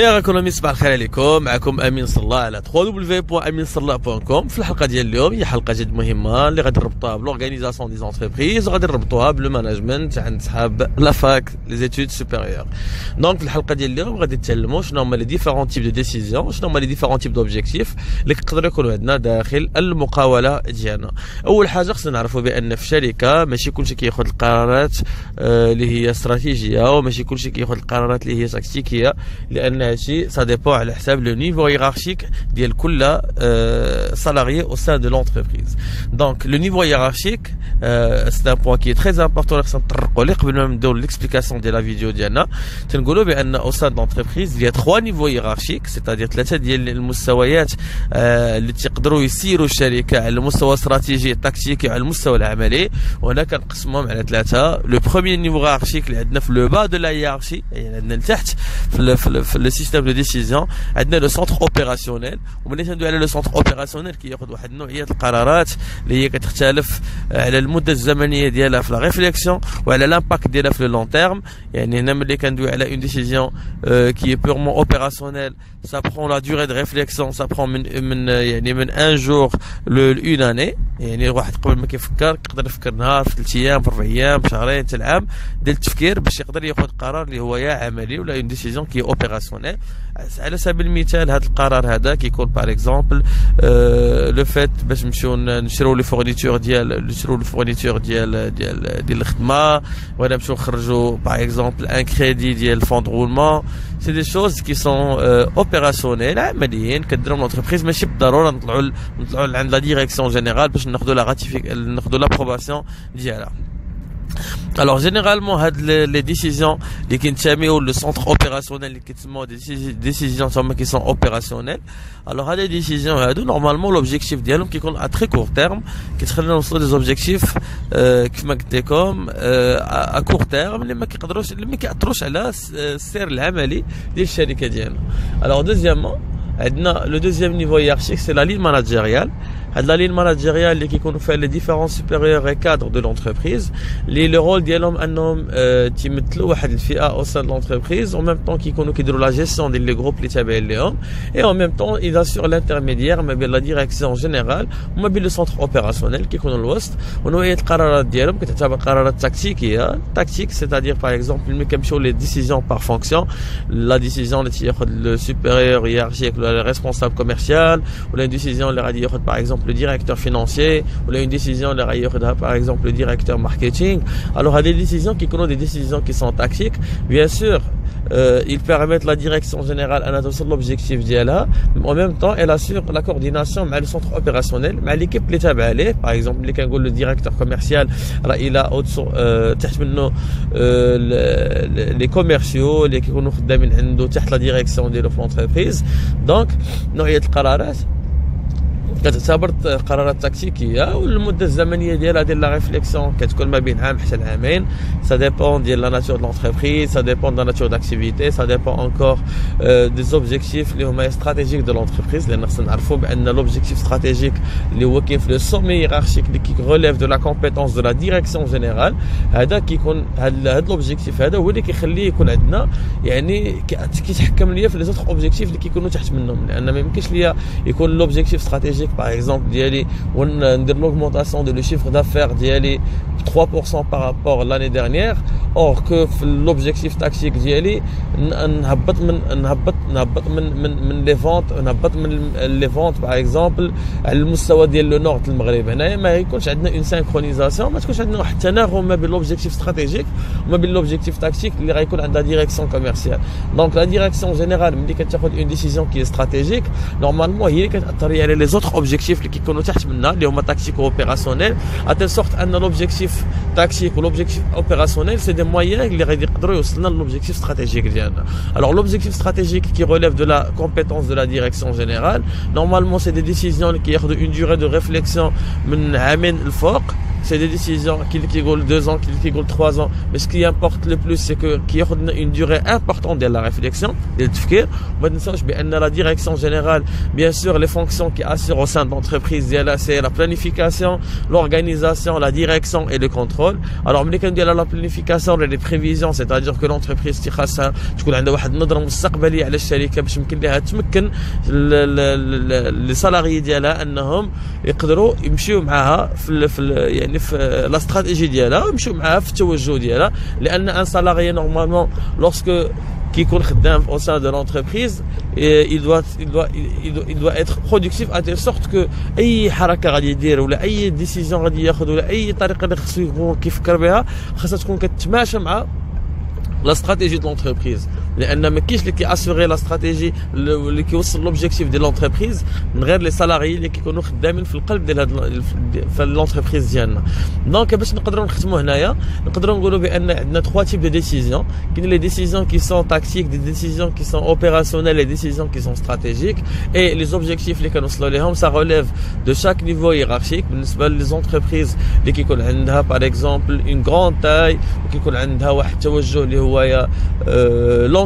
يا راكم صباح الخير عليكم. معكم امين صلاح على www.aminsallah.com. في الحلقه ديال اليوم هي حلقه جد مهمه اللي غادي نربطوها بلورغانيزاسيون دي زونتربريز وغادي نربطوها بالمانجمنت عند صحاب لافاك لي زيتود سوبيريور. دونك في الحلقه ديال اليوم غادي نتكلموا شنو هما لي ديفيرون تيب دو ديسيزيون، شنو هما لي ديفيرون تيب دوبجيكتيف اللي يقدروا يكونوا عندنا داخل المقاوله ديالنا. اول حاجه خصنا نعرفوا بان في الشركه ماشي كلشي كياخذ القرارات اللي هي استراتيجيه، وماشي كلشي كياخذ القرارات اللي هي تكتيكيه، لان هادشي سا ديبون على حساب لو نيفو هيرارشيك ديال كل salarié au sein de l'entreprise. Donc le niveau hiérarchique c'est un point qui est très important. خصنا نطرقوا ليه قبل ما نبداو l'explication ديال لا فيديو ديالنا. تنقولوا بان au sein de l'entreprise il y a 3 niveaux hiérarchiques، c'est-à-dire 3 ديال المستويات اللي تقدروا يسيروا الشركه على المستوى الاستراتيجي التكتيكي وعلى المستوى العملي، وهنا كنقسمهم على 3. لو بروميير نيفو hiérarchique اللي عندنا في لو با دو لا hiérarchie، يعني عندنا لتحت في لو سيستيم دو ديسيزيون عندنا لو سونتر اوبيراسيونيل، وملي تندوي على لو سونتر اوبيراسيونيل كياخذ واحد نوعيه القرارات اللي هي كتختلف على المده الزمنيه ديالها في لا ريفليكسيون وعلى لامباكت ديالها في لو لون تيرم. يعني هنا ملي كندوي على اون ديسيزيون كي اي بورمون اوبيراسيونيل ça prend la durée de réflexion ça prend من 1 jour ل 1 année. يعني الواحد قبل ما كيفكر يقدر يفكر نهار، في 3 ايام، في 4 ايام، في شهرين، حتى العام ديال التفكير باش يقدر ياخذ قرار اللي هو يا عملي ولا اون ديسيزيون كي اوبيراسيونيل. على سبيل المثال هذا القرار هذا كيكون باغ اكزومبل لو فيت باش نمشيو نشريو لي فورنيتور ديال الخدمه، ولا نمشيو نخرجوا باغ اكزومبل ان كريدي ديال فون دو رولمون. سي دي شوز كي سون اوبيراسيونيل عمليين كديرهم لونتربريز، ماشي بالضروره نطلعوا عند لا ديريكسيون جينيرال باش ناخذوا ناخذوا لابروباسيون ديالها. Alors généralement هاد les décisions اللي كينتميو لو سونتر اوبيراسيونيل اللي كيتسموا ديسيزيون تما كي سون اوبيراسيونيل. alors هاد لي ديسيزيون هادو نورمالمون لوبجيكتيف ديالهم كيكون ا تري كور تيرم، كتخلينا نوصلوا لي زوبجيكتيف كيف ما قلت لكم ا كور تيرم اللي ما كيأثروش على السير العملي ديال الشركه ديالنا. alors deuxièmement عندنا لو دوزيام نيفو هيرارشيك سي لا لين ماناجيريال. هاد لا لين ماناجيريال اللي كيكونوا فيها لي ديفيرون سوبيريور اي كادر دو لونتربريز اللي لو رول ديالهم انهم تيمثلوا واحد الفئه او سان لونتربريز، او ميم طون كيكونوا كيديروا لا جيستيون ديال لي جروب اللي تابعين ليهم، اي او ميم طون اذا سور لانترميديير ما بين لا ديريكسيون جينيرال وما بين لو سونتر اوبيراسيونيل كيكونوا الوسط. ونوعيه القرارات ديالهم كتعتبر قرارات تكتيكيه. تكتيك سيتادير باغ اكزومبل ملي كنمشيو لي ديسيزيون بار فونكسيون، لا ديسيزيون اللي تياخذ لو سوبيريور هيرارشيك ولا ريسبونسابل كوميرسيال، ولا une décision اللي غادي ياخذ باغ اكزومبل le directeur financier, ولا une décision اللي غادي ياخذها باغ اكزومبل le directeur marketing. alors هاد لي décisions كيكونوا دي décisions qui sont tactiques bien sûr. ils permettent la direction générale à توصل l'objectif ديالها، en même temps elle assure la coordination مع le centre opérationnel مع l'équipe اللي تابعه ليه. باغ اكزومبل اللي كنقول le directeur commercial راه الى تحت منه les commerciaux اللي كيكونوا خدامين عنده تحت la direction ديالو في l'entreprise. donc نوعيه القرارات كتعتبر قرارات تكتيكيه، والمده الزمنيه ديالها ديال لا ريفليكسيون كتكون ما بين عام حتى العامين. سا ديبون ديال لا ناتور دو لونتربريز، سا ديبون دو لا ناتور داكتيفيتي، سا ديبون انكور دي زوبجيكتيف اللي هما استراتيجيك دو لونتربريز، لان خصنا نعرفوا بان لوبجيكتيف استراتيجيك اللي هو كاين في لو سومي هيرارشيك اللي كيغوليف دو لا كومبيتونس دو لا ديريكسيون جينيرال. هذا كيكون هذا لوبجيكتيف هذا هو اللي كيخليه يكون عندنا يعني كيتحكم ليا في لي زوطخ اوبجيكتيف اللي كيكونوا تحت منهم، لان ما يمكنش ليا يكون لوبجيكتيف استراتيجيك باغ اكزومبل ديالي وندير l'augmentation de le chiffre d'affaires ديالي 3% par rapport à l'année dernière. or que l'objectif tactique ديالي نهبط من لي فونت، نهبط من لي فونت باغ اكزومبل على المستوى ديال لو نورد المغرب. هنايا ما يكونش عندنا اون سينكرونيزاسيون، ما تكونش عندنا واحد التناغم ما بين لوبجيكتيف استراتيجيك وما بين لوبجيكتيف تاكتيك اللي غيكون عندها ديريكسيون كوميرسيال. دونك لا ديريكسيون جينيرال ملي كتاخذ اون ديسيزيون كي استراتيجيك نورمالمون هي اللي كتاثر على لي زوطخ اوبجيكتيف اللي كيكونوا تحت منها اللي هما تاكتيك اوبيراسيونيل، اتل سورت ان لوبجيكتيف تاكتيك ولوبجيكتيف اوبيراسيونيل سي دي مويان اللي غادي يقدروا يوصلنا للوبجيكتيف استراتيجيك ديالنا. alors l'objectif stratégique qui relève de la compétence de la direction générale normalement c'est des décisions qui ont une durée de réflexion من عامين الفوق. c'est des décisions qui يقول 2 ans, qui يقول 3 ans, mais ce qui importe le plus c'est que qui ياخذ une durée importante de la réflexion, de التفكير. وما تنساوش بان la direction générale, bien sûr les fonctions qui assurent au sein de l'entreprise ديالها c'est la planification, l'organisation, la direction et le contrôle. Alors ملي كندير la planification et les prévisions, c'est-à-dire que l'entreprise خاصها تكون عندها واحد النظره مستقبليه على الشركه باش يمكن لها تمكن لي سالاريي ديالها انهم يقدروا يمشيو معها في يعني في لا استراتيجي ديالها ويمشيو معها في التوجه ديالها. لان ان سالاريي نورمالمون لورسكو كيكون خدام au sein de l'entreprise, il doit être productif à telle sorte que اي حركه غادي يدير ولا اي ديسيزيون غادي ياخذ ولا اي طريقه اللي خصو يكون كيفكر بها خاصها تكون كتماشى مع la stratégie de l'entreprise. لان ما كاينش اللي كياسوري لا استراتيجي اللي كيوصل لوبجيكتيف ديال لونتربريز من غير لي سالاريي اللي كيكونوا خدامين في القلب ديال هاد في لونتربريز ديالنا. دونك باش نقدروا نختموا هنايا نقدروا نقولوا بان عندنا 3 types de décisions. كاين لي décisions qui sont tactiques, des décisions qui sont opérationnelles et des décisions qui sont stratégiques. Et les objectifs اللي كنوصلوا ليهم ça relève de chaque niveau hiérarchique. بالنسبه لي زونتربريز اللي كيكون عندها par exemple une grande taille وكيكون عندها واحد التوجه اللي هو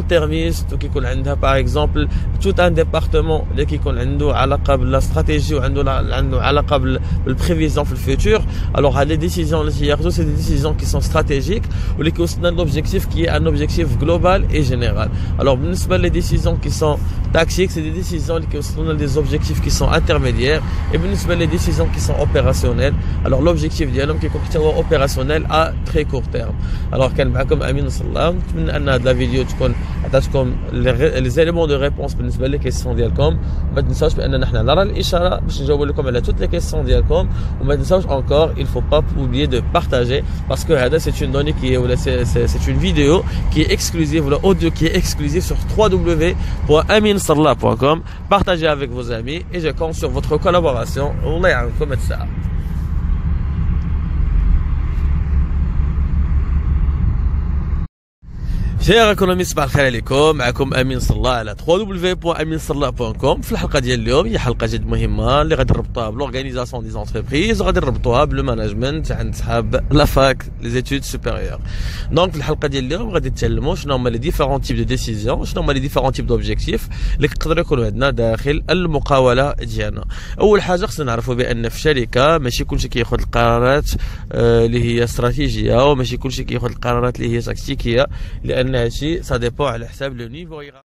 termiste وكيكون عندها باغ اكزومبل tout un département اللي كيكون عنده علاقه بالاستراتيجي وعنده علاقه بالبريفيزيون في الفيتور. الوغ هاد لي ديسيزيون اللي تياخذوا سي دي ديسيزيون كي سون استراتيجيك واللي كيوصلنا لوبجيكتيف كي ان اوبجيكتيف جلوبال اي جينيرال. الوغ بالنسبه لي ديسيزيون كي سون تاكتيك سي دي ديسيزيون اللي كيوصلونا لدي اوبجيكتيف كي سون انترميديير. اي بالنسبه لي ديسيزيون كي سون اوبيراسيونيل الوغ لوبجيكتيف ديالهم كيكون حتى هو اوبيراسيونيل ا تري كور تيرم. الوغ كان معكم امين نصر الله، نتمنى ان هاد لا فيديو تكون عطاتكم لي زيليمون دو ريبونس بالنسبه لي كيسيون ديالكم. ما تنساوش باننا حنا على الاشاره باش نجاوب لكم على توت لي كيسيون ديالكم. وما تنساوش encore il faut pas oublier de partager parce que هذا c'est une donnée qui est ولا c'est une vidéo qui est exclusive ولا audio qui est exclusive sur www.aminsarlah.com. Partagez avec vos amis et je compte sur votre collaboration. والله يعاونكم الساعه. شير ايكونومي، صباح الخير عليكم. معكم امين صلاح على www.aminsarlah.com. في الحلقه ديال اليوم هي حلقه جد مهمه اللي غادي نربطوها بلورغانيزاسيون دي زونتربريز وغادي نربطوها بالمانجمنت عند صحاب لافاك لي زيتود سوبيريور. دونك في الحلقه ديال اليوم غادي نتعلموا شنو هما لي ديفيرون تيب دو ديسيزيون، شنو هما لي ديفيرون تيب دوبجيكتيف اللي يقدروا يكونوا عندنا داخل المقاوله ديالنا. اول حاجه خصنا نعرفوا بان في الشركه ماشي كلشي كياخذ القرارات اللي هي استراتيجيه وماشي كلشي كياخذ القرارات اللي هي تكتيكيه، لان هادشي ça dépend على حساب لو نيفو